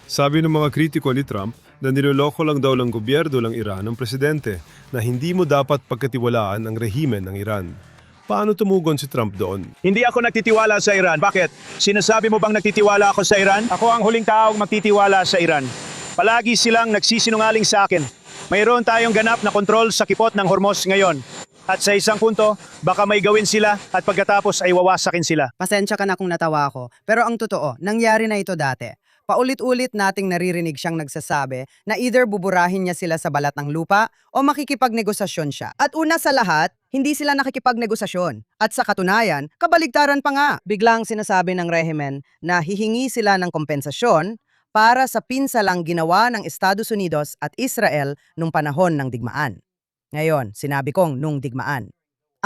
Sabi ng mga kritiko ni Trump na niloloko lang daw ng gobyerno ng Iran ng presidente na hindi mo dapat pagkatiwalaan ang rehimen ng Iran. Paano tumugon si Trump doon? Hindi ako nagtitiwala sa Iran. Bakit? Sinasabi mo bang nagtitiwala ako sa Iran? Ako ang huling taong magtitiwala sa Iran. Palagi silang nagsisinungaling sa akin. Mayroon tayong ganap na kontrol sa kipot ng Hormuz ngayon. At sa isang punto, baka may gawin sila at pagkatapos ay wawasakin sila. Pasensya ka na kung natawa ako, pero ang totoo, nangyari na ito dati. Paulit-ulit nating naririnig siyang nagsasabi na either buburahin niya sila sa balat ng lupa o makikipagnegosasyon siya. At una sa lahat, hindi sila nakikipagnegosasyon. At sa katunayan, kabaligtaran pa nga. Biglang sinasabi ng rehimen na hihingi sila ng kompensasyon para sa pinsalang ginawa ng Estados Unidos at Israel nung panahon ng digmaan. Ngayon, sinabi kong nung digmaan.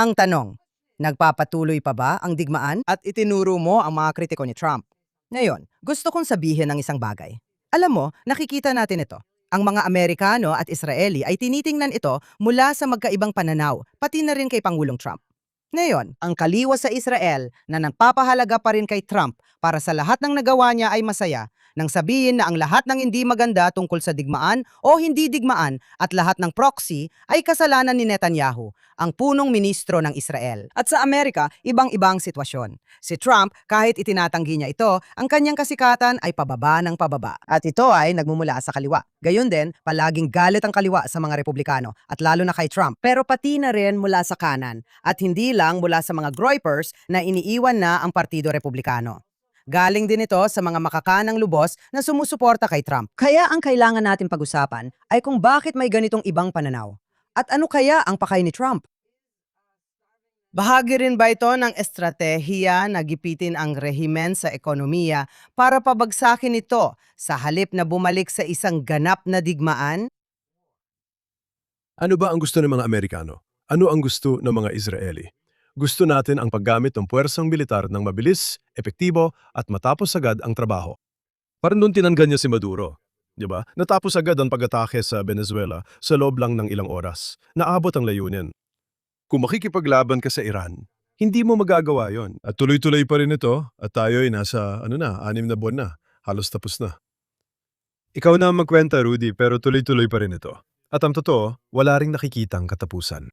Ang tanong, nagpapatuloy pa ba ang digmaan? At itinuro mo ang mga kritiko ni Trump. Ngayon, gusto kong sabihin ng isang bagay. Alam mo, nakikita natin ito. Ang mga Amerikano at Israeli ay tinitingnan ito mula sa magkaibang pananaw, pati na rin kay Pangulong Trump. Ngayon, ang kaliwa sa Israel na nagpapahalaga pa rin kay Trump para sa lahat ng nagawa niya ay masaya nang sabihin na ang lahat ng hindi maganda tungkol sa digmaan o hindi digmaan at lahat ng proxy ay kasalanan ni Netanyahu, ang punong ministro ng Israel. At sa Amerika, ibang-ibang sitwasyon. Si Trump, kahit itinatanggi niya ito, ang kanyang kasikatan ay pababa ng pababa. At ito ay nagmumula sa kaliwa. Gayon din, palaging galit ang kaliwa sa mga Republikano at lalo na kay Trump. Pero pati na rin mula sa kanan at hindi lang mula sa mga groypers na iniiwan na ang Partido Republikano. Galing din ito sa mga makakanang lubos na sumusuporta kay Trump. Kaya ang kailangan natin pag-usapan ay kung bakit may ganitong ibang pananaw. At ano kaya ang pakay ni Trump? Bahagi rin ba ito ng estratehiya na gipitin ang rehimen sa ekonomiya para pabagsakin ito sa halip na bumalik sa isang ganap na digmaan? Ano ba ang gusto ng mga Amerikano? Ano ang gusto ng mga Israeli? Gusto natin ang paggamit ng puwersang militar ng mabilis, epektibo at matapos agad ang trabaho. Parang doon tinanggan niya si Maduro. Di ba? Natapos agad ang pag-atake sa Venezuela sa loob lang ng ilang oras. Naabot ang layunin. Kung makikipaglaban ka sa Iran, hindi mo magagawa yon. At tuloy-tuloy pa rin ito at tayo ay nasa 6 na buwan na. Halos tapos na. Ikaw na ang magkwenta, Rudy, pero tuloy-tuloy pa rin ito. At ang totoo, wala ring nakikitang katapusan.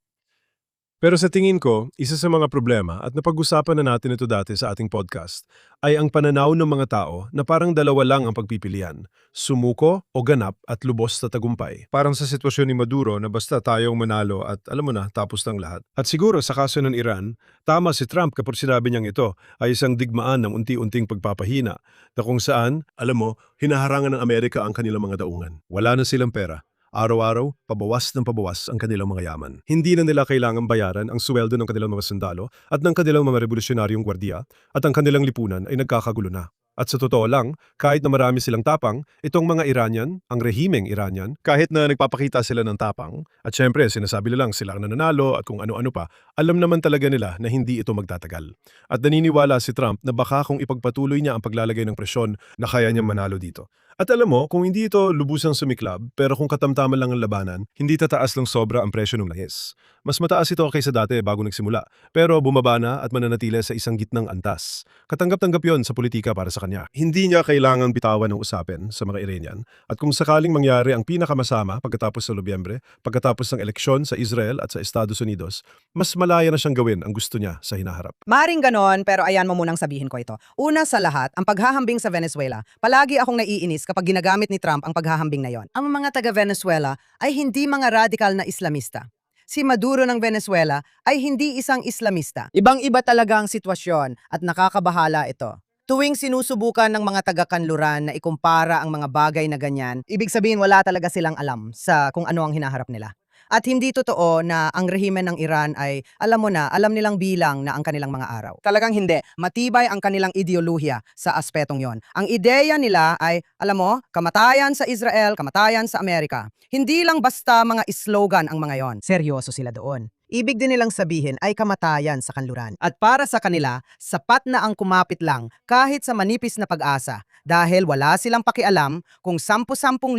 Pero sa tingin ko, isa sa mga problema at napag-usapan na natin ito dati sa ating podcast ay ang pananaw ng mga tao na parang dalawa lang ang pagpipilian, sumuko o ganap at lubos sa tagumpay. Parang sa sitwasyon ni Maduro na basta tayong manalo at alam mo na, tapos ng lahat. At siguro sa kaso ng Iran, tama si Trump kapag sinabi niyang ito ay isang digmaan ng unti-unting pagpapahina na kung saan, alam mo, hinaharangan ng Amerika ang kanilang mga daungan. Wala na silang pera. Araw-araw, pabawas ng pabawas ang kanilang mga yaman. Hindi na nila kailangang bayaran ang sweldo ng kanilang mga sundalo at ng kanilang mga revolusyonaryong gwardiya at ang kanilang lipunan ay nagkakagulo na. At sa totoo lang, kahit na marami silang tapang, itong mga Iranian, ang rehimeng Iranian, kahit na nagpapakita sila ng tapang, at syempre sinasabi nilang sila ang nananalo at kung ano-ano pa, alam naman talaga nila na hindi ito magtatagal. At naniniwala si Trump na baka kung ipagpatuloy niya ang paglalagay ng presyon na kaya niyang manalo dito. At alam mo, kung hindi ito lubusang sumiklab, pero kung katamtaman lang ang labanan, hindi tataas lang sobra ang presyo ng langis. Mas mataas ito kaysa dati bago nagsimula, pero bumaba na at mananatili sa isang gitnang antas. Katanggap-tanggap yon sa politika para sa kanya. Hindi niya kailangang bitawan ng usapin sa mga Iranian. At kung sakaling mangyari ang pinakamasama pagkatapos sa Nobyembre, pagkatapos ng eleksyon sa Israel at sa Estados Unidos, mas malaya na siyang gawin ang gusto niya sa hinaharap. Maring ganon, pero ayan mo munang sabihin ko ito. Una sa lahat, ang paghahambing sa Venezuela. Palagi akong naiinis kapag ginagamit ni Trump ang paghahambing na yon. Ang mga taga-Venezuela ay hindi mga radikal na Islamista. Si Maduro ng Venezuela ay hindi isang Islamista. Ibang-iba talaga ang sitwasyon at nakakabahala ito. Tuwing sinusubukan ng mga taga-kanluran na ikumpara ang mga bagay na ganyan, ibig sabihin wala talaga silang alam sa kung ano ang hinaharap nila. At hindi totoo na ang rehimen ng Iran ay, alam mo na, alam nilang bilang na ang kanilang mga araw. Talagang hindi. Matibay ang kanilang ideolohiya sa aspetong yon. Ang ideya nila ay, alam mo, kamatayan sa Israel, kamatayan sa Amerika. Hindi lang basta mga slogan ang mga yon. Seryoso sila doon. Ibig din nilang sabihin ay kamatayan sa kanluran. At para sa kanila, sapat na ang kumapit lang kahit sa manipis na pag-asa dahil wala silang pakialam kung 10,000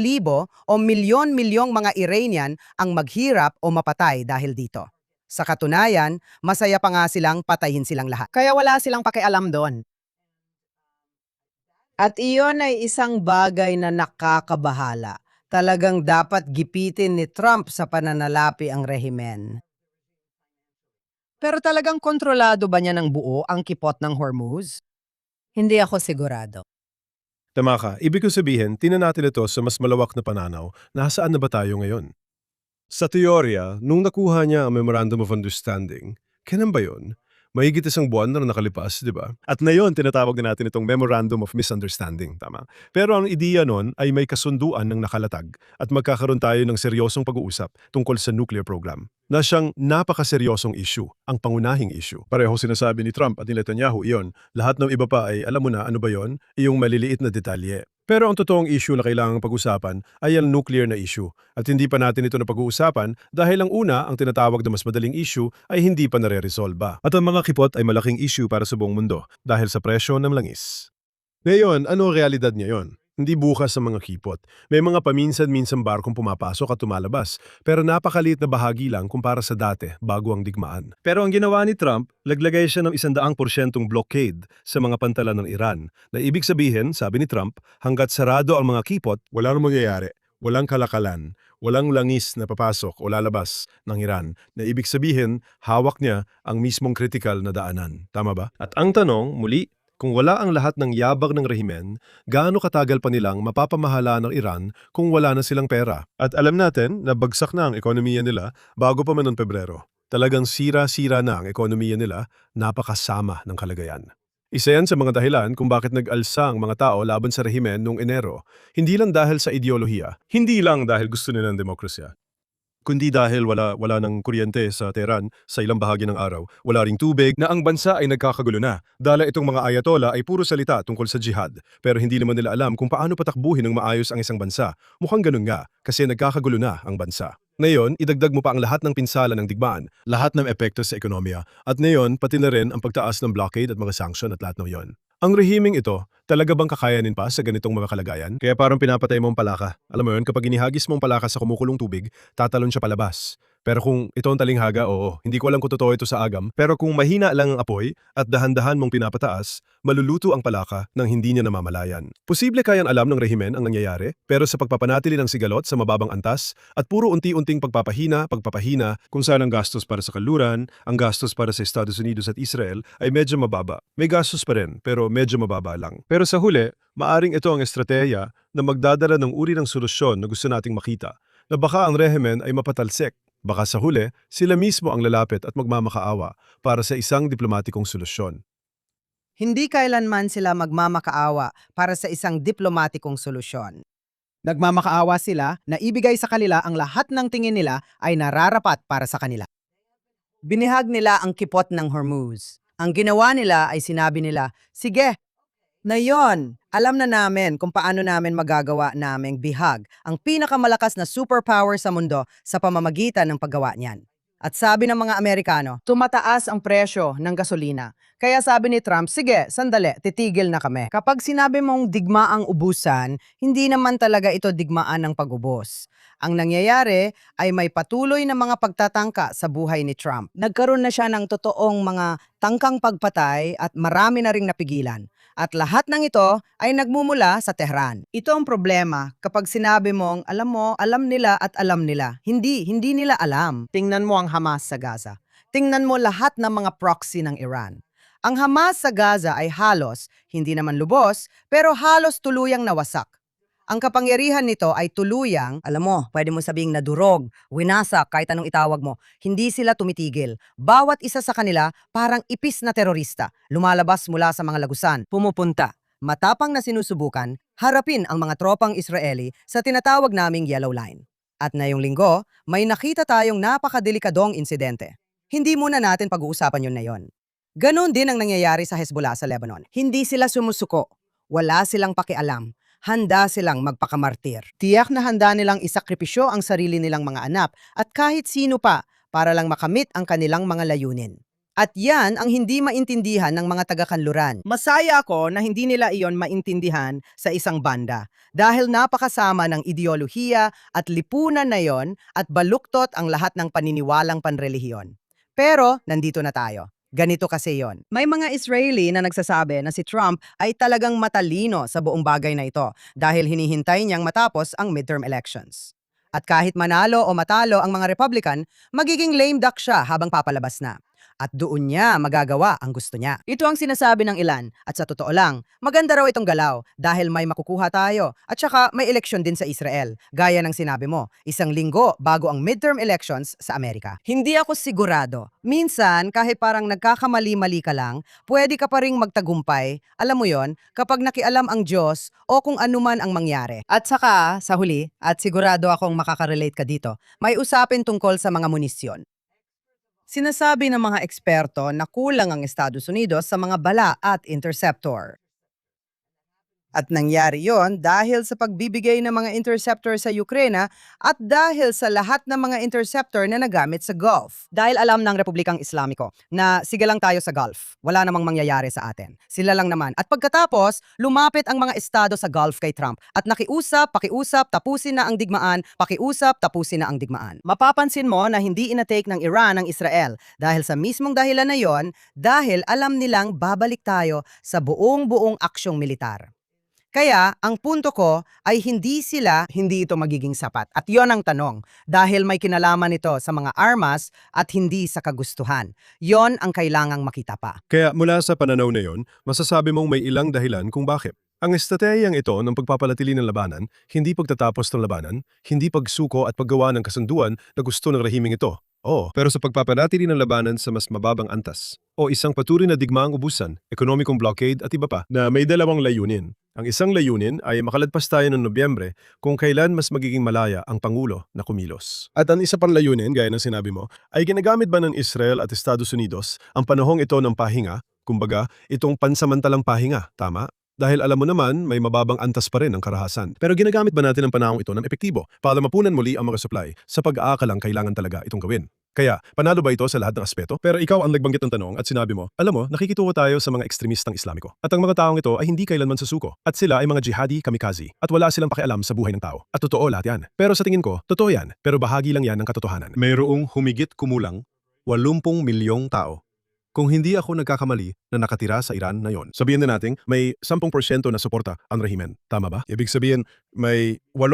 libo o milyon-milyong mga Iranian ang maghirap o mapatay dahil dito. Sa katunayan, masaya pa nga silang patayin silang lahat. Kaya wala silang pakialam doon. At iyon ay isang bagay na nakakabahala. Talagang dapat gipitin ni Trump sa pananalapi ang rehimen. Pero talagang kontrolado ba niya ng buo ang kipot ng Hormuz? Hindi ako sigurado. Tama ka. Ibig ko sabihin, tinan natin ito sa mas malawak na pananaw. Nasaan na ba tayo ngayon? Sa teorya, nung nakuha niya ang Memorandum of Understanding, kailan ba yun? Mahigit isang buwan na nakalipas, di ba? At ngayon, tinatawag na natin itong Memorandum of Misunderstanding, tama? Pero ang ideya nun ay may kasunduan ng nakalatag at magkakaroon tayo ng seryosong pag-uusap tungkol sa nuclear program na siyang napakaseryosong issue, ang pangunahing issue. Pareho sinasabi ni Trump at ni Netanyahu iyon. Lahat ng iba pa ay, alam mo na, ano ba yon? Iyong maliliit na detalye. Pero ang totoong issue na kailangang pag-usapan ay ang nuclear na issue. At hindi pa natin ito na pag-uusapan dahil ang una, ang tinatawag na mas madaling issue ay hindi pa nare-resolba. At ang mga kipot ay malaking issue para sa buong mundo dahil sa presyo ng langis. Ngayon, ano ang realidad ngayon? Hindi bukas sa mga kipot. May mga paminsan-minsan barkong pumapasok at tumalabas, pero napakaliit na bahagi lang kumpara sa dati bago ang digmaan. Pero ang ginawa ni Trump, laglagay siya ng 100% blockade sa mga pantalan ng Iran. Na ibig sabihin, sabi ni Trump, hanggat sarado ang mga kipot, wala nang mangyayari. Walang kalakalan, walang langis na papasok o lalabas ng Iran. Na ibig sabihin, hawak niya ang mismong kritikal na daanan. Tama ba? At ang tanong, muli, kung wala ang lahat ng yabag ng rehimen, gaano katagal pa nilang mapapamahala ng Iran kung wala na silang pera? At alam natin na bagsak na ang ekonomiya nila bago pa man noong Pebrero. Talagang sira-sira na ang ekonomiya nila, napakasama ng kalagayan. Isa yan sa mga dahilan kung bakit nag-alsa ang mga tao laban sa rehimen noong Enero. Hindi lang dahil sa ideolohiya, hindi lang dahil gusto nila ng demokrasya, kundi dahil wala ng kuryente sa Tehran sa ilang bahagi ng araw. Wala ring tubig na ang bansa ay nagkakagulo na. Dala itong mga ayatola ay puro salita tungkol sa jihad. Pero hindi naman nila alam kung paano patakbuhin ng maayos ang isang bansa. Mukhang ganun nga, kasi nagkakagulo na ang bansa. Ngayon, idagdag mo pa ang lahat ng pinsala ng digmaan, lahat ng epekto sa ekonomiya, at ngayon, pati na rin ang pagtaas ng blockade at mga sanction at lahat ng yon. Ang rehiming ito, talaga bang kakayanin pa sa ganitong mga kalagayan? Kaya parang pinapatay mo ang palaka. Alam mo yun, kapag inihagis mo ang palaka sa kumukulong tubig, tatalon siya palabas. Pero kung ito ang talinghaga, oo, hindi ko alam kung totoo ito sa agam, pero kung mahina lang ang apoy at dahan-dahan mong pinapataas, maluluto ang palaka nang hindi niya namamalayan. Posible kayang alam ng rehimen ang nangyayari, pero sa pagpapanatili ng sigalot sa mababang antas at puro unti-unting pagpapahina, kung saan ang gastos para sa kanluran, ang gastos para sa Estados Unidos at Israel ay medyo mababa. May gastos pa rin, pero medyo mababa lang. Pero sa huli, maaring ito ang estratehiya na magdadala ng uri ng solusyon na gusto nating makita, na baka ang rehimen ay mapatalsik. Baka sa huli, sila mismo ang lalapit at magmamakaawa para sa isang diplomatikong solusyon. Hindi kailanman sila magmamakaawa para sa isang diplomatikong solusyon. Nagmamakaawa sila na ibigay sa kanila ang lahat ng tingin nila ay nararapat para sa kanila. Binihag nila ang kipot ng Hormuz. Ang ginawa nila ay sinabi nila, sige, na yon, alam na namin kung paano namin magagawa naming bihag ang pinakamalakas na superpower sa mundo sa pamamagitan ng paggawa niyan. At sabi ng mga Amerikano, tumataas ang presyo ng gasolina. Kaya sabi ni Trump, sige, sandali, titigil na kami. Kapag sinabi mong digmaang ubusan, hindi naman talaga ito digmaan ng pag-ubos. Ang nangyayari ay may patuloy na mga pagtatangka sa buhay ni Trump. Nagkaroon na siya ng totoong mga tangkang pagpatay at marami na ring napigilan. At lahat ng ito ay nagmumula sa Tehran. Ito ang problema kapag sinabi mong, alam mo, alam nila at alam nila. Hindi nila alam. Tingnan mo ang Hamas sa Gaza. Tingnan mo lahat ng mga proxy ng Iran. Ang Hamas sa Gaza ay halos, hindi naman lubos, pero halos tuluyang nawasak. Ang kapangyarihan nito ay tuluyang, alam mo, pwede mo sabing nadurog, winasak, kahit anong itawag mo. Hindi sila tumitigil. Bawat isa sa kanila parang ipis na terorista, lumalabas mula sa mga lagusan, pumupunta. Matapang na sinusubukan, harapin ang mga tropang Israeli sa tinatawag naming Yellow Line. At ngayong linggo, may nakita tayong napakadelikadong insidente. Hindi muna natin pag-uusapan yun na yon. Ganon din ang nangyayari sa Hezbollah sa Lebanon. Hindi sila sumusuko. Wala silang pakialam. Handa silang magpakamartir. Tiyak na handa nilang isakripisyo ang sarili nilang mga anak at kahit sino pa para lang makamit ang kanilang mga layunin. At yan ang hindi maintindihan ng mga taga-kanluran. Masaya ako na hindi nila iyon maintindihan sa isang banda dahil napakasama ng ideolohiya at lipunan na yon at baluktot ang lahat ng paniniwalang panrelihiyon. Pero nandito na tayo. Ganito kasi yon. May mga Israeli na nagsasabi na si Trump ay talagang matalino sa buong bagay na ito dahil hinihintay niyang matapos ang midterm elections. At kahit manalo o matalo ang mga Republican, magiging lame duck siya habang papalabas na. At doon niya magagawa ang gusto niya. Ito ang sinasabi ng ilan at sa totoo lang, maganda raw itong galaw dahil may makukuha tayo at saka may eleksyon din sa Israel. Gaya ng sinabi mo, 1 linggo bago ang midterm elections sa Amerika. Hindi ako sigurado. Minsan, kahit parang nagkakamali-mali ka lang, pwede ka pa ring magtagumpay, alam mo yon, kapag nakialam ang Diyos o kung anuman ang mangyari. At saka, sa huli, at sigurado akong makakarelate ka dito, may usapin tungkol sa mga munisyon. Sinasabi ng mga eksperto na kulang ang Estados Unidos sa mga bala at interceptor. At nangyari yon dahil sa pagbibigay ng mga interceptor sa Ukraine at dahil sa lahat ng mga interceptor na nagamit sa Gulf. Dahil alam ng Republikang Islamiko na sige lang tayo sa Gulf, wala namang mangyayari sa atin. Sila lang naman. At pagkatapos, lumapit ang mga estado sa Gulf kay Trump at pakiusap, tapusin na ang digmaan, pakiusap, tapusin na ang digmaan. Mapapansin mo na hindi inatake ng Iran ang Israel dahil sa mismong dahilan na yon, dahil alam nilang babalik tayo sa buong aksyong militar. Kaya, ang punto ko ay hindi ito magiging sapat. At yon ang tanong, dahil may kinalaman ito sa mga armas at hindi sa kagustuhan. Yon ang kailangang makita pa. Kaya mula sa pananaw na yon, masasabi mong may ilang dahilan kung bakit. Ang estratehiyang ito ng pagpapalatili ng labanan, hindi pagtatapos ng labanan, hindi pagsuko at paggawa ng kasunduan na gusto ng rehimeng ito. Oo, pero sa pagpapanatili ng labanan sa mas mababang antas o isang patuloy na digmaang ubusan, ekonomikong blockade at iba pa na may dalawang layunin. Ang isang layunin ay makaladpas tayo ng Nobyembre kung kailan mas magiging malaya ang Pangulo na kumilos. At ang isa pang layunin, gaya ng sinabi mo, ay ginagamit ba ng Israel at Estados Unidos ang panahong ito ng pahinga, kumbaga itong pansamantalang pahinga, tama? Dahil alam mo naman, may mababang antas pa rin ang karahasan. Pero ginagamit ba natin ang panahong ito ng epektibo para mapunan muli ang mga supply sa pag-aakalang kailangan talaga itong gawin? Kaya, panalo ba ito sa lahat ng aspeto? Pero ikaw ang nagbanggit ng tanong at sinabi mo, alam mo, nakikituwa tayo sa mga ekstremistang Islamiko. At ang mga taong ito ay hindi kailanman susuko. At sila ay mga jihadi kamikaze. At wala silang pakialam sa buhay ng tao. At totoo lahat yan. Pero sa tingin ko, totoo yan. Pero bahagi lang yan ng katotohanan. Mayroong humigit kumulang 80 milyong tao. Kung hindi ako nagkakamali na nakatira sa Iran na yon, sabihin na natin may 10% na suporta ang rehimen. Tama ba? Ibig sabihin may 8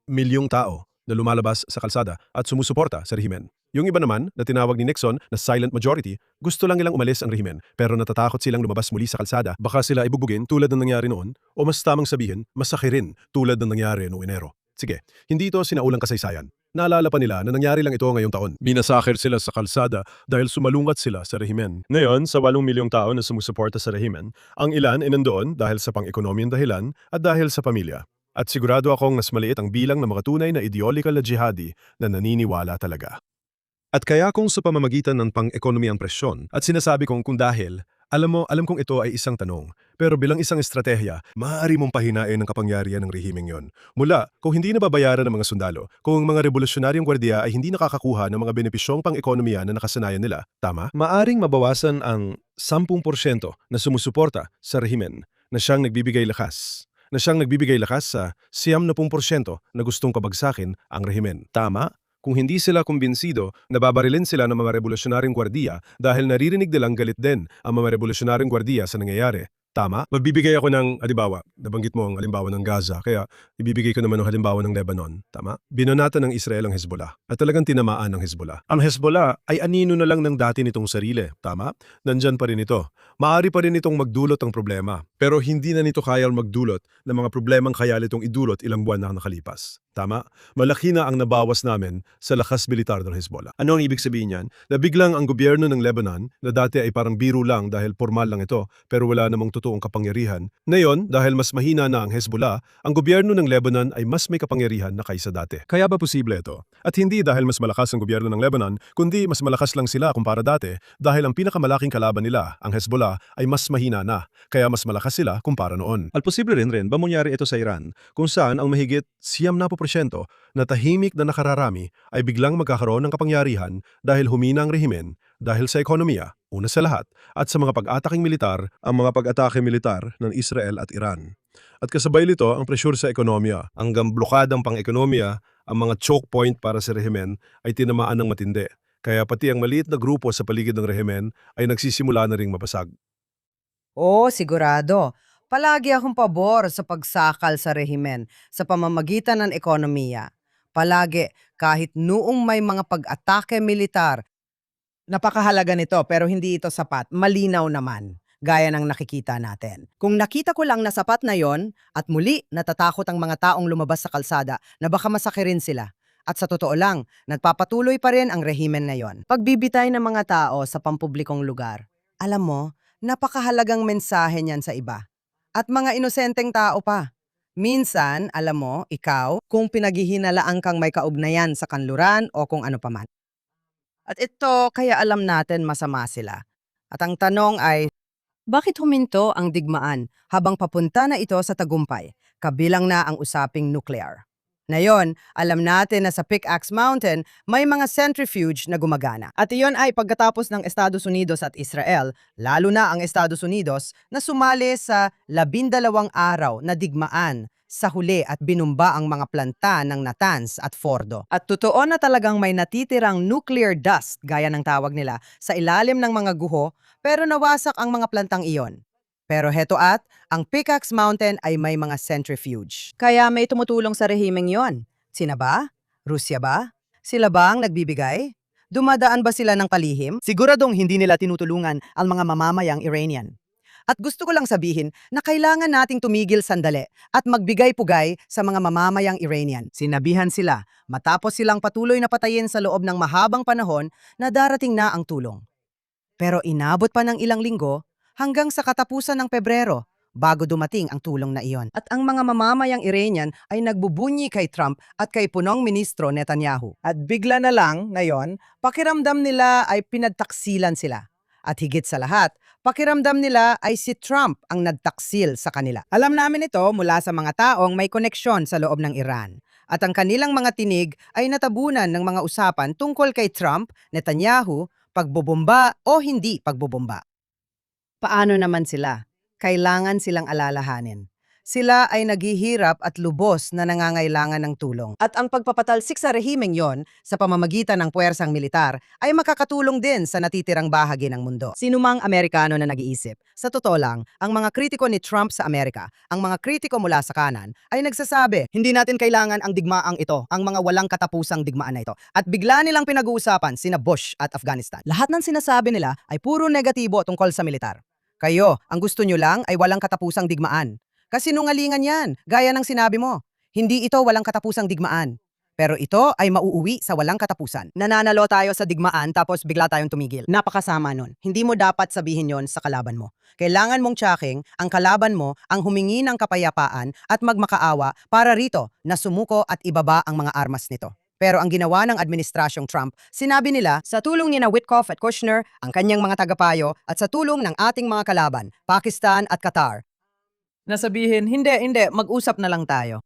milyong tao na lumalabas sa kalsada at sumusuporta sa rehimen. Yung iba naman na tinawag ni Nixon na silent majority, gusto lang nilang umalis ang rehimen pero natatakot silang lumabas muli sa kalsada. Baka sila ibubugin tulad ng nangyari noon o mas tamang sabihin, masakirin tulad ng nangyari noong Enero. Sige, hindi ito sinaulang kasaysayan. Naalala pa nila na nangyari lang ito ngayong taon. Binasakir sila sa kalsada dahil sumalungat sila sa rehimen. Ngayon, sa 8 milyong tao na sumusuporta sa rehimen, ang ilan ay nandoon dahil sa pang-ekonomiyang dahilan at dahil sa pamilya. At sigurado akong mas maliit ang bilang ng mga tunay na ideological na jihadi na naniniwala talaga. At kaya kung sa pamamagitan ng pang-ekonomiyang presyon at sinasabi kong kung dahil, alam kong ito ay isang tanong, pero bilang isang estratehiya, maaari mong pahinain ang kapangyarihan ng rehimeng yon. Mula, kung hindi nababayaran ng mga sundalo, kung ang mga revolusyonaryong gwardiya ay hindi nakakakuha ng mga benepisyong pang-ekonomiya na nakasanayan nila, tama? Maaring mabawasan ang 10% na sumusuporta sa rehimen na siyang nagbibigay lakas. Sa 90% na gustong pabagsakin ang rehimen. Tama? Kung hindi sila kumbinsido, nababarilin sila ng mga revolusyonaryong gwardiya dahil naririnig nilang galit din ang mga revolusyonaryong gwardiya sa nangyayari. Tama? Magbibigay ako ng halimbawa. Nabanggit mo ang halimbawa ng Gaza, kaya ibibigay ko naman ang halimbawa ng Lebanon. Tama? Binonatan ng Israel ang Hezbollah at talagang tinamaan ng Hezbollah. Ang Hezbollah ay anino na lang ng dati nitong sarili. Tama? Nandyan pa rin ito. Maaari pa rin itong magdulot ng problema. Pero hindi na nito kayang magdulot ng mga problemang kaya nitong idulot ilang buwan na nakalipas. Tama? Malaki na ang nabawas namin sa lakas militar ng Hezbollah. Ano ang ibig sabihin niyan? Na biglang ang gobyerno ng Lebanon, na dati ay parang biro lang dahil formal lang ito, pero wala namang totoong kapangyarihan. Ngayon, dahil mas mahina na ang Hezbollah, ang gobyerno ng Lebanon ay mas may kapangyarihan na kaysa dati. Kaya ba posible ito? At hindi dahil mas malakas ang gobyerno ng Lebanon, kundi mas malakas lang sila kumpara dati dahil ang pinakamalaking kalaban nila, ang Hezbollah, ay mas mahina na. Kaya mas malakas sila kumpara noon. At posible rin ba mangyari ito sa Iran, kung saan ang mahigit 90% na tahimik na nakararami ay biglang magkakaroon ng kapangyarihan dahil humina ang rehimen, dahil sa ekonomiya, una sa lahat, at sa mga pag-ataking militar, ang mga pag-atake militar ng Israel at Iran. At kasabay nito ang presyur sa ekonomiya, hanggang blokadang pang-ekonomiya, ang mga choke point para sa rehimen ay tinamaan ng matindi. Kaya pati ang maliit na grupo sa paligid ng rehimen ay nagsisimula na ring mapasag. Oo, sigurado. Palagi akong pabor sa pagsakal sa rehimen sa pamamagitan ng ekonomiya. Palagi, kahit noong may mga pag-atake militar. Napakahalaga nito pero hindi ito sapat. Malinaw naman, gaya ng nakikita natin. Kung nakita ko lang na sapat na yon at muli natatakot ang mga taong lumabas sa kalsada na baka masakirin sila. At sa totoo lang, nagpapatuloy pa rin ang rehimen na yon. Pagbibitay ng mga tao sa pampublikong lugar. Alam mo, napakahalagang mensahe niyan sa iba. At mga inosenteng tao pa. Minsan, alam mo, ikaw, kung pinaghihinalaang kang may kaugnayan sa kanluran o kung ano paman. At ito, kaya alam natin masama sila. At ang tanong ay, bakit huminto ang digmaan habang papunta na ito sa tagumpay, kabilang na ang usaping nuclear? Ngayon, alam natin na sa Pickaxe Mountain may mga centrifuge na gumagana. At iyon ay pagkatapos ng Estados Unidos at Israel, lalo na ang Estados Unidos, na sumali sa 12 araw na digmaan sa huli at binumba ang mga planta ng Natanz at Fordo. At totoo na talagang may natitirang nuclear dust, gaya ng tawag nila, sa ilalim ng mga guho, pero nawasak ang mga plantang iyon. Pero heto at, ang Pickaxe Mountain ay may mga centrifuge. Kaya may tumutulong sa rehimeng yon. Sina ba? Rusya ba? Sila ba ang nagbibigay? Dumadaan ba sila ng palihim? Siguradong hindi nila tinutulungan ang mga mamamayang Iranian. At gusto ko lang sabihin na kailangan nating tumigil sandali at magbigay-pugay sa mga mamamayang Iranian. Sinabihan sila matapos silang patuloy na patayin sa loob ng mahabang panahon na darating na ang tulong. Pero inabot pa ng ilang linggo hanggang sa katapusan ng Pebrero bago dumating ang tulong na iyon. At ang mga mamamayang Iranian ay nagbubunyi kay Trump at kay punong ministro Netanyahu. At bigla na lang, ngayon, pakiramdam nila ay pinagtaksilan sila. At higit sa lahat, pakiramdam nila ay si Trump ang nagtaksil sa kanila. Alam namin ito mula sa mga taong may koneksyon sa loob ng Iran. At ang kanilang mga tinig ay natabunan ng mga usapan tungkol kay Trump, Netanyahu, pagbubomba o hindi pagbubomba. Paano naman sila? Kailangan silang alalahanin. Sila ay naghihirap at lubos na nangangailangan ng tulong. At ang pagpapatalsik sa rehimeng yon sa pamamagitan ng puwersang militar ay makakatulong din sa natitirang bahagi ng mundo. Sinumang Amerikano na nag-iisip. Sa totoo lang, ang mga kritiko ni Trump sa Amerika, ang mga kritiko mula sa kanan, ay nagsasabi, hindi natin kailangan ang digmaang ito, ang mga walang katapusang digmaan na ito. At bigla nilang pinag-uusapan sina Bush at Afghanistan. Lahat ng sinasabi nila ay puro negatibo tungkol sa militar. Kayo, ang gusto nyo lang ay walang katapusang digmaan. Kasinungalingan yan, gaya ng sinabi mo. Hindi ito walang katapusang digmaan. Pero ito ay mauuwi sa walang katapusan. Nananalo tayo sa digmaan tapos bigla tayong tumigil. Napakasama nun. Hindi mo dapat sabihin yon sa kalaban mo. Kailangan mong tsaking ang kalaban mo ang humingi ng kapayapaan at magmakaawa para rito na sumuko at ibaba ang mga armas nito. Pero ang ginawa ng administrasyong Trump, sinabi nila sa tulong ni na Witkoff at Kushner, ang kanyang mga tagapayo at sa tulong ng ating mga kalaban, Pakistan at Qatar, nasabihin, hindi, mag-usap na lang tayo.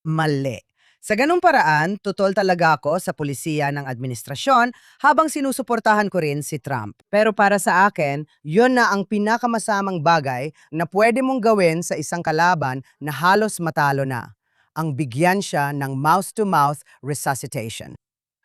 Mali. Sa ganung paraan, tutol talaga ako sa pulisiya ng administrasyon habang sinusuportahan ko rin si Trump. Pero para sa akin, yon na ang pinakamasamang bagay na pwede mong gawin sa isang kalaban na halos matalo na. Ang bigyan siya ng mouth-to-mouth resuscitation.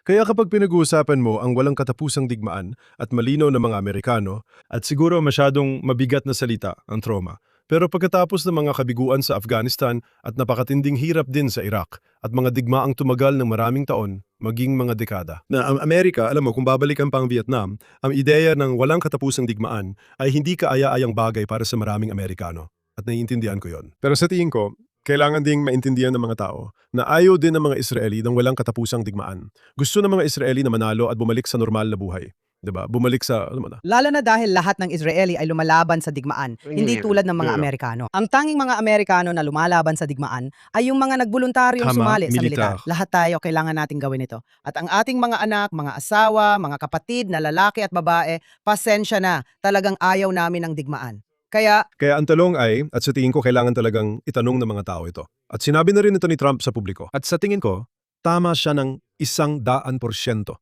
Kaya kapag pinag-uusapan mo ang walang katapusang digmaan at malinaw na mga Amerikano, at siguro masyadong mabigat na salita ang trauma, pero pagkatapos ng mga kabiguan sa Afghanistan at napakatinding hirap din sa Iraq at mga digmaang tumagal ng maraming taon, maging mga dekada. Na ang Amerika, alam mo, kung babalikan pa ang Vietnam, ang ideya ng walang katapusang digmaan ay hindi kaaya-ayang bagay para sa maraming Amerikano. At naiintindihan ko yon. Pero sa tingin ko, kailangan ding maintindihan ng mga tao na ayaw din ng mga Israeli ng walang katapusang digmaan. Gusto ng mga Israeli na manalo at bumalik sa normal na buhay. Diba? Bumalik sa, Lalo na dahil lahat ng Israeli ay lumalaban sa digmaan, hindi tulad ng mga Amerikano. Ang tanging mga Amerikano na lumalaban sa digmaan ay yung mga nagboluntaryong Tama, sumali sa militar. militar. Lahat tayo kailangan nating gawin ito. At ang ating mga anak, mga asawa, mga kapatid na lalaki at babae, pasensya na, talagang ayaw namin ng digmaan. Kaya, Kaya ang talong ay, at sa tingin ko kailangan talagang itanong ng mga tao ito. At sinabi na rin ito ni Trump sa publiko. At sa tingin ko, tama siya ng 100%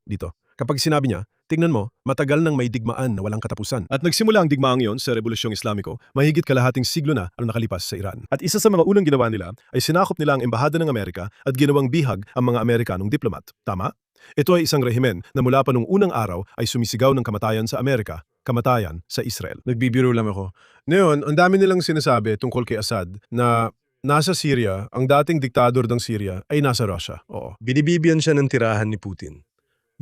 dito. Kapag sinabi niya, Tingnan mo, matagal nang may digmaan na walang katapusan. At nagsimula ang digmaang yon sa Rebolusyong Islamiko, mahigit kalahating siglo na ang nakalipas sa Iran. At isa sa mga unang ginawa nila ay sinakop nila ang embahada ng Amerika at ginawang bihag ang mga Amerikanong diplomat. Tama? Ito ay isang rehimen na mula pa nung unang araw ay sumisigaw ng kamatayan sa Amerika, kamatayan sa Israel. Nagbibiro lang ako. Ngayon, ang dami nilang sinasabi tungkol kay Assad na nasa Syria, ang dating diktador ng Syria ay nasa Russia. Oo. Binibibiyan siya ng tirahan ni Putin.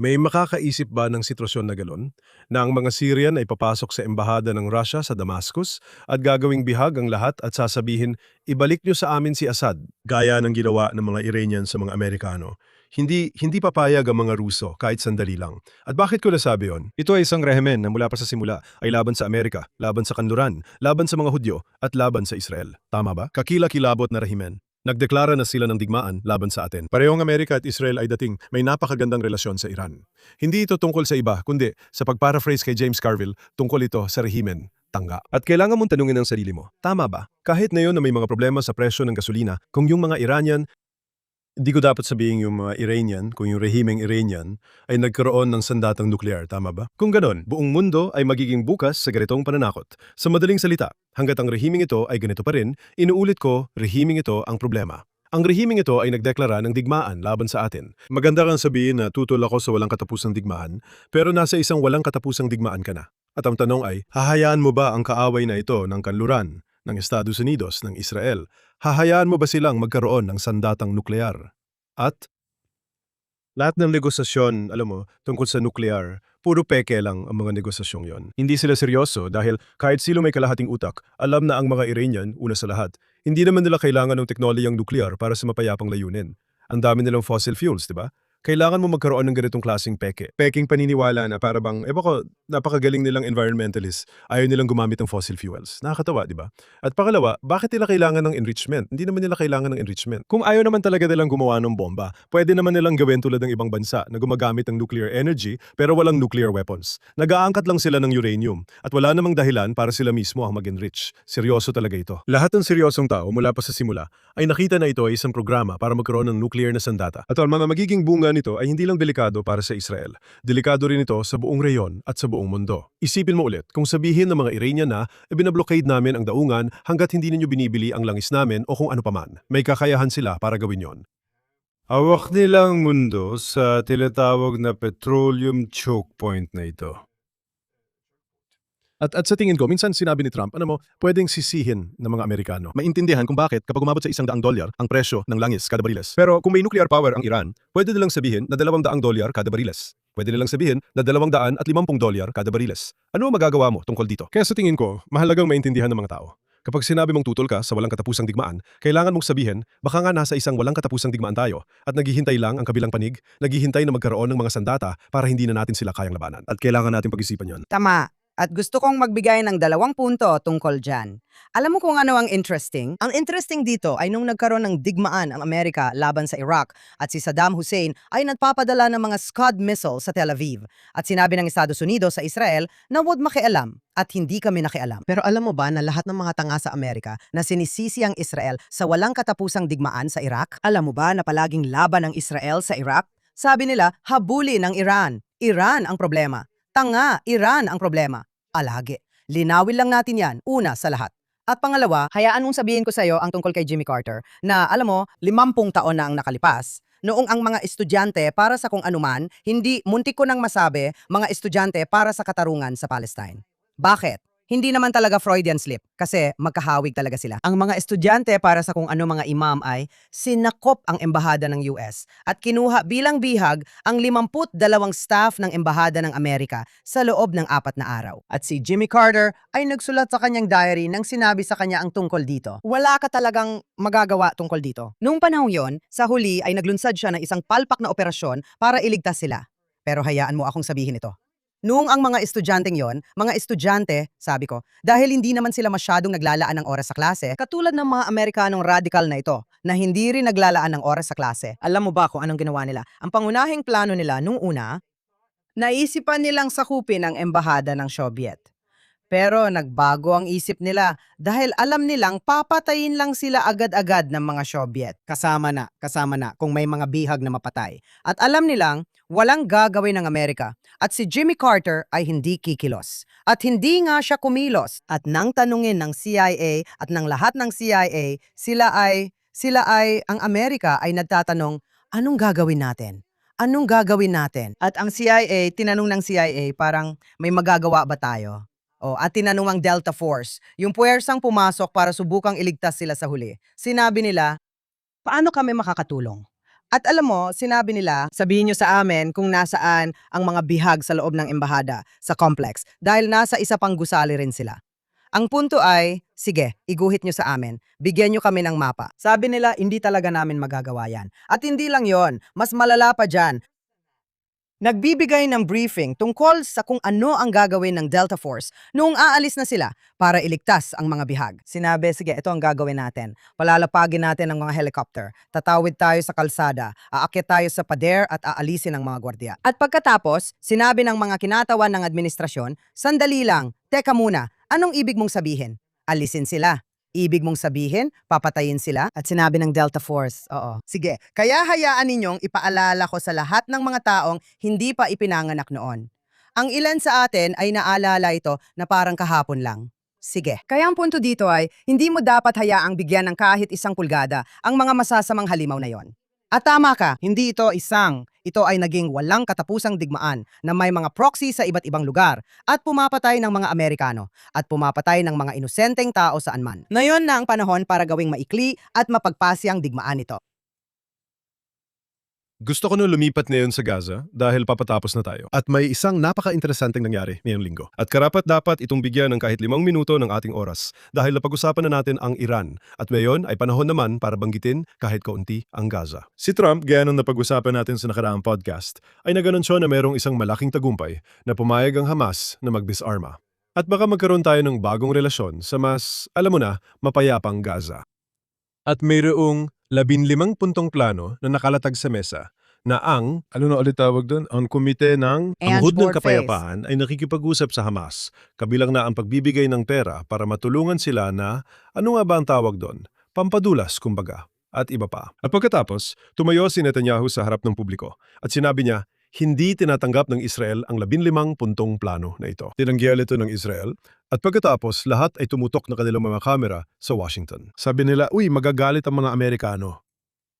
May makakaisip ba ng sitwasyon na galon na ang mga Syrian ay papasok sa embahada ng Russia sa Damascus at gagawing bihag ang lahat at sasabihin, ibalik nyo sa amin si Assad, gaya ng ginawa ng mga Iranian sa mga Amerikano. Hindi papayag ang mga Ruso kahit sandali lang. At bakit ko nasabi yon? Ito ay isang rehimen na mula pa sa simula ay laban sa Amerika, laban sa kanluran, laban sa mga Hudyo at laban sa Israel. Tama ba? Kakilakilabot na rehimen. Nagdeklara na sila ng digmaan laban sa atin. Parehong Amerika at Israel ay dating may napakagandang relasyon sa Iran. Hindi ito tungkol sa iba, kundi sa pagparaphrase kay James Carville, tungkol ito sa rehimen, tangga. At kailangan mong tanungin ang sarili mo, tama ba? Kahit ngayon na may mga problema sa presyo ng gasolina, kung yung mga Iranian, hindi ko dapat sabihin yung mga Iranian, kung yung rehimeng Iranian ay nagkaroon ng sandatang nuklear, tama ba? Kung ganon, buong mundo ay magiging bukas sa ganitong pananakot. Sa madaling salita, hanggat ang rehimeng ito ay ganito pa rin, inuulit ko, rehimeng ito ang problema. Ang rehimeng ito ay nagdeklara ng digmaan laban sa atin. Maganda kang sabihin na tutol ako sa walang katapusang digmaan, pero nasa isang walang katapusang digmaan ka na. At ang tanong ay, hahayaan mo ba ang kaaway na ito ng kanluran, ng Estados Unidos, ng Israel? Hahayaan mo ba silang magkaroon ng sandatang nuklear? At lahat ng negosasyon, alam mo, tungkol sa nuklear, puro peke lang ang mga negosasyong yon. Hindi sila seryoso dahil kahit sino may kalahating utak, alam na ang mga Iranian, una sa lahat, hindi naman nila kailangan ng teknolohiyang nuklear para sa mapayapang layunin. Ang dami nilang fossil fuels, di ba? Kailangan mo magkaroon ng ganitong klaseng peke. Peking paniniwala na para bang, ko, napakagaling nilang environmentalist. Ayaw nilang gumamit ng fossil fuels. Nakakatawa, di ba? At pangalawa, bakit nila kailangan ng enrichment? Hindi naman nila kailangan ng enrichment. Kung ayaw naman talaga nilang gumawa ng bomba, pwede naman nilang gawin tulad ng ibang bansa na gumagamit ng nuclear energy pero walang nuclear weapons. Nag-aangkat lang sila ng uranium at wala namang dahilan para sila mismo ang mag-enrich. Seryoso talaga ito. Lahat ng seryosong tao mula pa sa simula ay nakita na ito ay isang programa para magkaroon ng nuclear na sandata. At ang mga magiging bunga nito ay hindi lang delikado para sa Israel. Delikado rin ito sa buong reyon at sa buong mundo. Isipin mo ulit, kung sabihin ng mga Iranian na ibinablokade namin ang daungan hanggat hindi ninyo binibili ang langis namin o kung ano paman, may kakayahan sila para gawin yon. Hawak nilang mundo sa tinatawag na petroleum choke point na ito. At sa tingin ko, minsan sinabi ni Trump, pwedeng sisihin ng mga Amerikano. Maintindihan kung bakit kapag umabot sa $100 ang presyo ng langis kada bariles. Pero kung may nuclear power ang Iran, pwede nilang sabihin na $200 kada bariles. Pwede nilang sabihin na $250 kada bariles. Ano ang magagawa mo tungkol dito? Kaya sa tingin ko, mahalagang maintindihan ng mga tao. Kapag sinabi mong tutol ka sa walang katapusang digmaan, kailangan mong sabihin, baka nga nasa isang walang katapusang digmaan tayo at naghihintay lang ang kabilang panig, naghihintay na magkaroon ng mga sandata para hindi na natin sila kayang labanan. At kailangan natin pag-isipan yon. Tama. At gusto kong magbigay ng 2 punto tungkol dyan. Alam mo kung ano ang interesting? Ang interesting dito ay nung nagkaroon ng digmaan ang Amerika laban sa Iraq at si Saddam Hussein ay nagpapadala ng mga Scud missile sa Tel Aviv. At sinabi ng Estados Unidos sa Israel na huwag makialam at hindi kami nakialam. Pero alam mo ba na lahat ng mga tanga sa Amerika na sinisisi ang Israel sa walang katapusang digmaan sa Iraq? Alam mo ba na palaging laban ng Israel sa Iraq? Sabi nila, habulin ng Iran. Iran ang problema. Tanga, Iran ang problema. Alagi. Linawin lang natin yan, una sa lahat. At pangalawa, hayaan mong sabihin ko sa iyo ang tungkol kay Jimmy Carter na alam mo, 50 taon na ang nakalipas. Noong ang mga estudyante para sa kung anuman, hindi muntik ko nang masabi mga estudyante para sa katarungan sa Palestine. Bakit? Hindi naman talaga Freudian slip kasi magkahawig talaga sila. Ang mga estudyante para sa kung ano mga imam ay sinakop ang embahada ng US at kinuha bilang bihag ang 52 staff ng embahada ng Amerika sa loob ng 4 na araw. At si Jimmy Carter ay nagsulat sa kanyang diary nang sinabi sa kanya ang tungkol dito. Wala ka talagang magagawa tungkol dito. Noong panahon yon, sa huli ay naglunsad siya ng isang palpak na operasyon para iligtas sila. Pero hayaan mo akong sabihin ito. Noong ang mga estudyanteng yon, mga estudyante, sabi ko, dahil hindi naman sila masyadong naglalaan ng oras sa klase, katulad ng mga Amerikanong radical na ito, na hindi rin naglalaan ng oras sa klase. Alam mo ba kung anong ginawa nila? Ang pangunahing plano nila nung una, naisipan nilang sakupin ang embahada ng Soviet. Pero nagbago ang isip nila dahil alam nilang papatayin lang sila agad-agad ng mga Soviet. Kasama na kung may mga bihag na mapatay. At alam nilang walang gagawin ng Amerika at si Jimmy Carter ay hindi kikilos. At hindi nga siya kumilos. At nang tanungin ng CIA at ng lahat ng CIA, sila ay, ang Amerika ay nagtatanong, anong gagawin natin? Anong gagawin natin? At ang CIA, tinanong ng CIA, parang may magagawa ba tayo? At tinanong ang Delta Force, yung puwersang pumasok para subukang iligtas sila sa huli. Sinabi nila, paano kami makakatulong? At alam mo, sinabi nila, sabihin nyo sa amin kung nasaan ang mga bihag sa loob ng embahada, sa complex, dahil nasa isa pang gusali rin sila. Ang punto ay, sige, iguhit nyo sa amin. Bigyan nyo kami ng mapa. Sabi nila, hindi talaga namin magagawa yan. At hindi lang yon, mas malala pa dyan. Nagbibigay ng briefing tungkol sa kung ano ang gagawin ng Delta Force noong aalis na sila para iligtas ang mga bihag. Sinabi, sige, ito ang gagawin natin. Palalapagin natin ang mga helicopter. Tatawid tayo sa kalsada. Aakyat tayo sa pader at aalisin ang mga gwardiya. At pagkatapos, sinabi ng mga kinatawan ng administrasyon, sandali lang, teka muna, anong ibig mong sabihin? Alisin sila. Ibig mong sabihin, papatayin sila? At sinabi ng Delta Force, oo. Sige, kaya hayaan ninyong ipaalala ko sa lahat ng mga taong hindi pa ipinanganak noon. Ang ilan sa atin ay naalala ito na parang kahapon lang. Sige, kaya ang punto dito ay, hindi mo dapat hayaang bigyan ng kahit isang pulgada ang mga masasamang halimaw na yon. At tama ka, hindi ito ito ay naging walang katapusang digmaan na may mga proxy sa iba't ibang lugar at pumapatay ng mga Amerikano at pumapatay ng mga inosenteng tao saan man. Ngayon na ang panahon para gawing maikli at mapagpasi ang digmaan ito. Gusto ko na lumipat ngayon sa Gaza dahil papatapos na tayo. At may isang napaka-interesanteng nangyari ngayong linggo. At karapat-dapat itong bigyan ng kahit 5 minuto ng ating oras dahil napag-usapan na natin ang Iran. At ngayon ay panahon naman para banggitin kahit kaunti ang Gaza. Si Trump, gaya nung napag-usapan natin sa nakaraang podcast, ay naganunsyo na mayroong isang malaking tagumpay na pumayag ang Hamas na mag-disarma. At baka magkaroon tayo ng bagong relasyon sa mas, alam mo na, mapayapang Gaza. At mayroong 15 puntong plano na nakalatag sa mesa na ang, ano na ulit tawag doon, ang komite ng ang Ange Hud ng Borface. Kapayapaan ay nakikipag-usap sa Hamas, kabilang na ang pagbibigay ng pera para matulungan sila na, ano nga ba ang tawag doon, pampadulas kumbaga, at iba pa. At pagkatapos, tumayo si Netanyahu sa harap ng publiko at sinabi niya, hindi tinatanggap ng Israel ang 15 puntong plano na ito. Tinanggihan ito ng Israel at pagkatapos lahat ay tumutok na kanilang mga kamera sa Washington. Sabi nila, uy, magagalit ang mga Amerikano.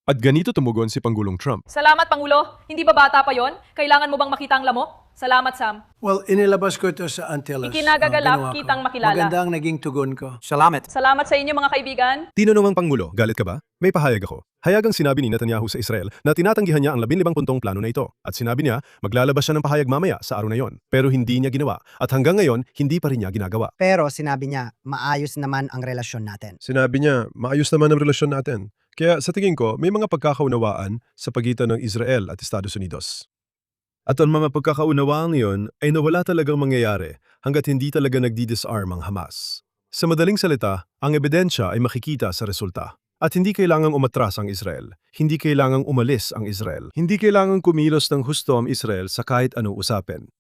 At ganito tumugon si Pangulong Trump. Salamat, Pangulo. Hindi ba bata pa yon? Kailangan mo bang makita ang lamok? Salamat, Sam. Well, inilabas ko ito sa Antilles. Ikinagagalak, Ginawa ko. kitang makilala. Maganda ang naging tugon ko. Salamat sa inyo, mga kaibigan. Tinanong ang Pangulo, galit ka ba? May pahayag ako. Hayagang sinabi ni Netanyahu sa Israel na tinatanggihan niya ang 15 puntong plano na ito. At sinabi niya, maglalabas siya ng pahayag mamaya sa araw na yon. Pero hindi niya ginawa. At hanggang ngayon, hindi pa rin niya ginagawa. Pero sinabi niya, maayos naman ang relasyon natin. Sinabi niya, maayos naman ang relasyon natin. Kaya sa tingin ko, may mga pagkakaunawaan sa pagitan ng Israel at Estados Unidos. At ang mga pagkakaunawaan iyon ay nawala talagang mangyayari hanggat hindi talaga nagdi-disarm ang Hamas. Sa madaling salita, ang ebidensya ay makikita sa resulta. At hindi kailangang umatras ang Israel. Hindi kailangang umalis ang Israel. Hindi kailangang kumilos ng husto ang Israel sa kahit anong usapin.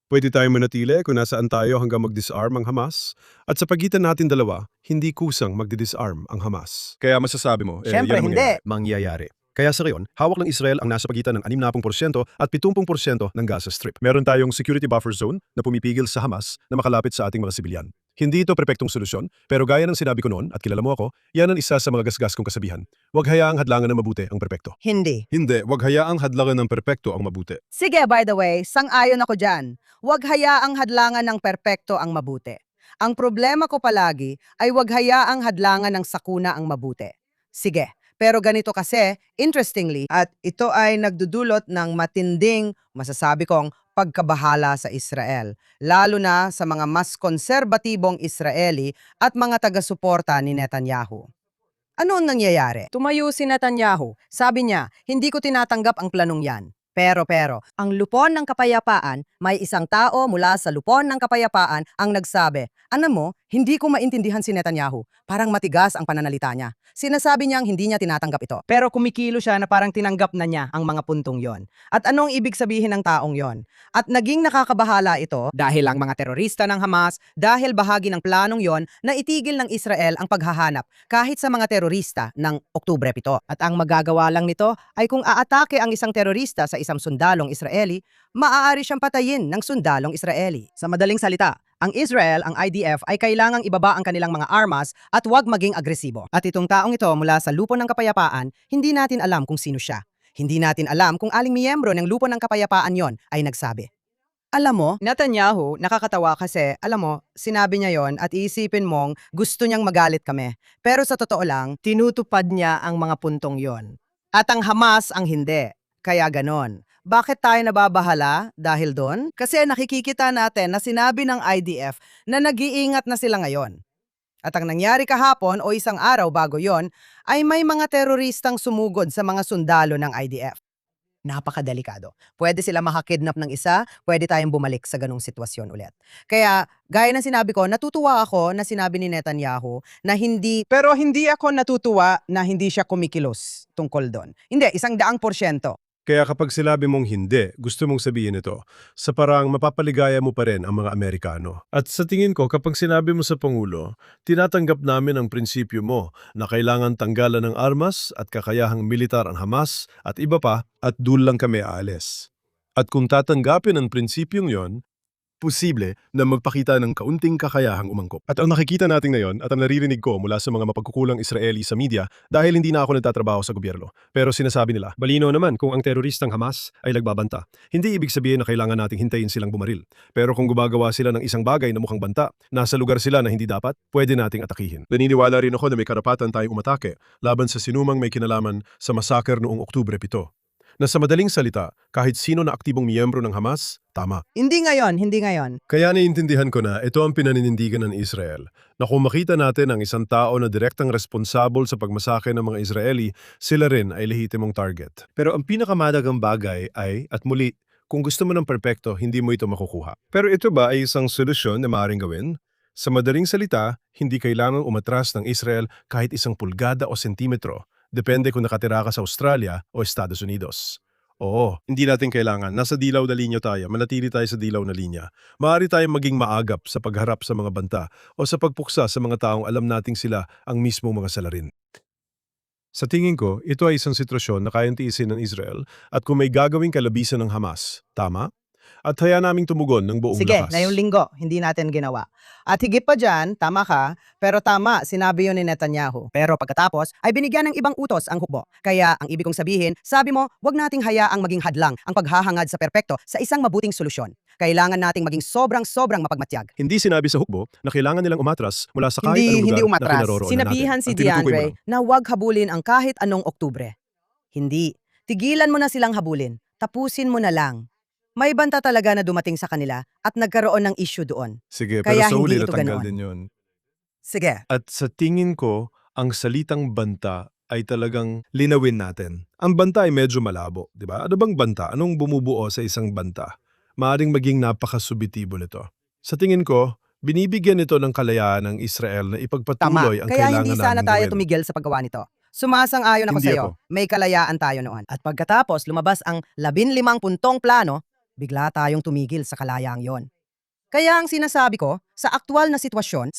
Pwede tayong manatili kung nasaan tayo hanggang mag-disarm ang Hamas. At sa pagitan natin dalawa, hindi kusang magdi-disarm ang Hamas. Kaya masasabi mo, Siyempre, yan ang hindi. mangyayari. Kaya sa ngayon, hawak ng Israel ang nasa pagitan ng 60% at 70% ng Gaza Strip. Meron tayong security buffer zone na pumipigil sa Hamas na makalapit sa ating mga sibilyan. Hindi ito perpektong solusyon, pero gaya ng sinabi ko noon at kilala mo ako, yan ang isa sa mga gasgas kong kasabihan. Huwag hayaang hadlangan ng mabuti ang perpekto. Hindi. Hindi, huwag hayaang hadlangan ng perpekto ang mabuti. Sige, by the way, sang-ayon ako dyan. Huwag hayaang hadlangan ng perpekto ang mabuti. Ang problema ko palagi ay huwag hayaang hadlangan ng sakuna ang mabuti. Sige, pero ganito kasi, interestingly, at ito ay nagdudulot ng matinding, masasabi kong, pagkabahala sa Israel, lalo na sa mga mas konserbatibong Israeli at mga taga-suporta ni Netanyahu. Ano ang nangyayari? Tumayo si Netanyahu. Sabi niya, hindi ko tinatanggap ang planong yan. Pero, ang lupon ng kapayapaan, may isang tao mula sa lupon ng kapayapaan ang nagsabi, "Alam mo, hindi ko maintindihan si Netanyahu. Parang matigas ang pananalita niya. Sinasabi niyang hindi niya tinatanggap ito. Pero kumikilo siya na parang tinanggap na niya ang mga puntong yon. At anong ibig sabihin ng taong yon? At naging nakakabahala ito dahil ang mga terorista ng Hamas, dahil bahagi ng planong yon na itigil ng Israel ang paghahanap kahit sa mga terorista ng Oktubre 7. At ang magagawa lang nito ay kung aatake ang isang terorista sa isang sundalong Israeli, maaari siyang patayin ng sundalong Israeli. Sa madaling salita, ang Israel, ang IDF, ay kailangang ibaba ang kanilang mga armas at huwag maging agresibo. At itong taong ito mula sa lupon ng kapayapaan, hindi natin alam kung sino siya. Hindi natin alam kung aling miyembro ng lupon ng kapayapaan yon ay nagsabi. Alam mo, Netanyahu, nakakatawa kasi, alam mo, sinabi niya yon at iisipin mong gusto niyang magalit kami. Pero sa totoo lang, tinutupad niya ang mga puntong yon. At ang Hamas ang hindi. Kaya ganon. Bakit tayo nababahala dahil doon? Kasi nakikikita natin na sinabi ng IDF na nag-iingat na sila ngayon. At ang nangyari kahapon o isang araw bago yon ay may mga teroristang sumugod sa mga sundalo ng IDF. Napakadelikado. Pwede sila makakidnap ng isa, pwede tayong bumalik sa ganong sitwasyon ulit. Kaya, gaya ng sinabi ko, natutuwa ako na sinabi ni Netanyahu na hindi, pero hindi ako natutuwa na hindi siya kumikilos tungkol doon. Hindi, 100%. Kaya kapag sinabi mong hindi, gusto mong sabihin ito, sa parang mapapaligaya mo pa rin ang mga Amerikano. At sa tingin ko, kapag sinabi mo sa Pangulo, tinatanggap namin ang prinsipyo mo na kailangan tanggalan ng armas at kakayahang militar ang Hamas at iba pa at dul lang kami aalis. At kung tatanggapin ang prinsipyong yon, posible na magpakita ng kaunting kakayahang umangkop. At ang nakikita natin ngayon at ang naririnig ko mula sa mga mapagkukulang Israeli sa media dahil hindi na ako nagtatrabaho sa gobyerno. Pero sinasabi nila, balino naman kung ang teroristang Hamas ay nagbabanta. Hindi ibig sabihin na kailangan nating hintayin silang bumaril. Pero kung gumagawa sila ng isang bagay na mukhang banta, nasa lugar sila na hindi dapat, pwede nating atakihin. Naniniwala rin ako na may karapatan tayong umatake laban sa sinumang may kinalaman sa massacre noong Oktubre 7. Na sa madaling salita, kahit sino na aktibong miyembro ng Hamas, tama. Hindi ngayon. Kaya naiintindihan ko na ito ang pinaninindigan ng Israel, na kung makita natin ang isang tao na direktang responsable sa pagmasake ng mga Israeli, sila rin ay lehitimong target. Pero ang pinakamadagang bagay ay, at muli, kung gusto mo ng perpekto, hindi mo ito makukuha. Pero ito ba ay isang solusyon na maaaring gawin? Sa madaling salita, hindi kailangang umatras ng Israel kahit 1 pulgada o sentimetro. Depende kung nakatira ka sa Australia o Estados Unidos. Oo, hindi natin kailangan. Nasa dilaw na linya tayo, manatili tayo sa dilaw na linya. Maaari tayong maging maagap sa pagharap sa mga banta o sa pagpuksa sa mga taong alam nating sila ang mismong mga salarin. Sa tingin ko, ito ay isang sitwasyon na kayang tiisin ng Israel at kung may gagawing kalabisan ng Hamas, tama? At hayaan naming tumugon ng buong Sige, lakas. ngayong linggo, hindi natin ginawa. At higit pa dyan, tama ka, pero tama, sinabi yun ni Netanyahu. Pero pagkatapos, ay binigyan ng ibang utos ang hukbo. Kaya, ang ibig kong sabihin, sabi mo, wag nating hayaang maging hadlang ang paghahangad sa perpekto sa isang mabuting solusyon. Kailangan nating maging sobrang matyaga. Hindi sinabi sa hukbo na kailangan nilang umatras mula sa kahit Hindi anong lugar na umatras. kinaroroonan Sinabihan natin. si Ang tinutukoy mo DeAndre lang. na wag habulin ang kahit anong Oktubre. Hindi. Tigilan mo na silang habulin. Tapusin mo na lang. May banta talaga na dumating sa kanila at nagkaroon ng issue doon. Sige, Kaya pero sa huli hindi ito natanggal ganoon. din yun. Sige. At sa tingin ko, ang salitang banta ay talagang linawin natin. Ang banta ay medyo malabo, di ba? Ano bang banta? Anong bumubuo sa isang banta? Maaring maging napakasubitibo nito. Sa tingin ko, binibigyan ito ng kalayaan ng Israel na Tama. ipagpatuloy ang Kaya kailangan hindi sana naming tayo gawin. tumigil sa paggawa nito. Sumasang-ayon ako Hindi sa iyo. ako. May kalayaan tayo noon. At pagkatapos lumabas ang 15 puntong plano, bigla tayong tumigil sa kalayaang yon. Kaya ang sinasabi ko, sa aktual na sitwasyon,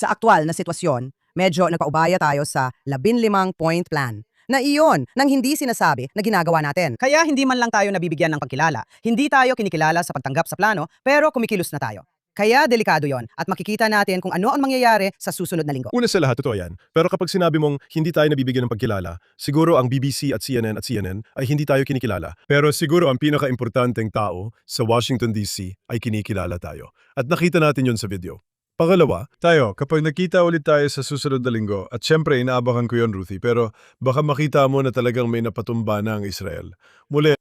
medyo nagpaubaya tayo sa 15-point plan. Na iyon nang hindi sinasabi na ginagawa natin. Kaya hindi man lang tayo nabibigyan ng pagkilala. Hindi tayo kinikilala sa pagtanggap sa plano, pero kumikilos na tayo. Kaya delikado yon at makikita natin kung ano ang mangyayari sa susunod na linggo. Una sa lahat, totoo yan. Pero kapag sinabi mong hindi tayo nabibigyan ng pagkilala, siguro ang BBC at CNN ay hindi tayo kinikilala. Pero siguro ang pinaka-importanteng tao sa Washington DC ay kinikilala tayo. At nakita natin yon sa video. Pangalawa, tayo, kapag nakita ulit tayo sa susunod na linggo, at syempre inaabangan ko yon, Ruthie, pero baka makita mo na talagang may napatumba na ang Israel. Muli,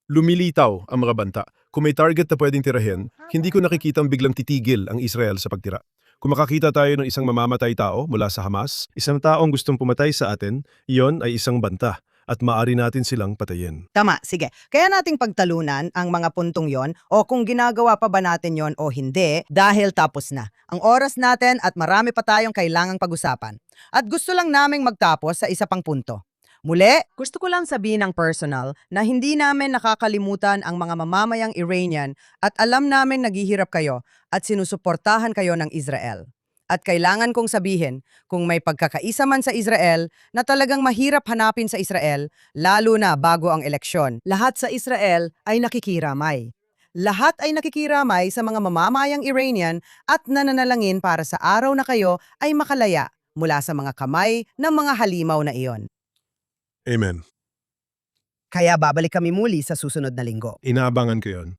lumilitaw ang mga banta. Kung may target na pwedeng tirahin, hindi ko nakikitang biglang titigil ang Israel sa pagtira. Kung makakita tayo ng isang mamamatay tao mula sa Hamas, isang taong gustong pumatay sa atin, iyon ay isang banta. at maaari natin silang patayin. Tama, sige. Kaya nating pagtalunan ang mga puntong yon o kung ginagawa pa ba natin yon o hindi dahil tapos na. Ang oras natin at marami pa tayong kailangang pag-usapan. At gusto lang naming magtapos sa isa pang punto. Muli, gusto ko lang sabihin ng personal na hindi namin nakakalimutan ang mga mamamayang Iranian at alam namin naghihirap kayo at sinusuportahan kayo ng Israel. At kailangan kong sabihin, kung may pagkakaisa man sa Israel na talagang mahirap hanapin sa Israel, lalo na bago ang eleksyon, lahat sa Israel ay nakikiramay. Lahat ay nakikiramay sa mga mamamayang Iranian at nananalangin para sa araw na kayo ay makalaya mula sa mga kamay ng mga halimaw na iyon. Amen. Kaya babalik kami muli sa susunod na linggo. Inaabangan ko yon.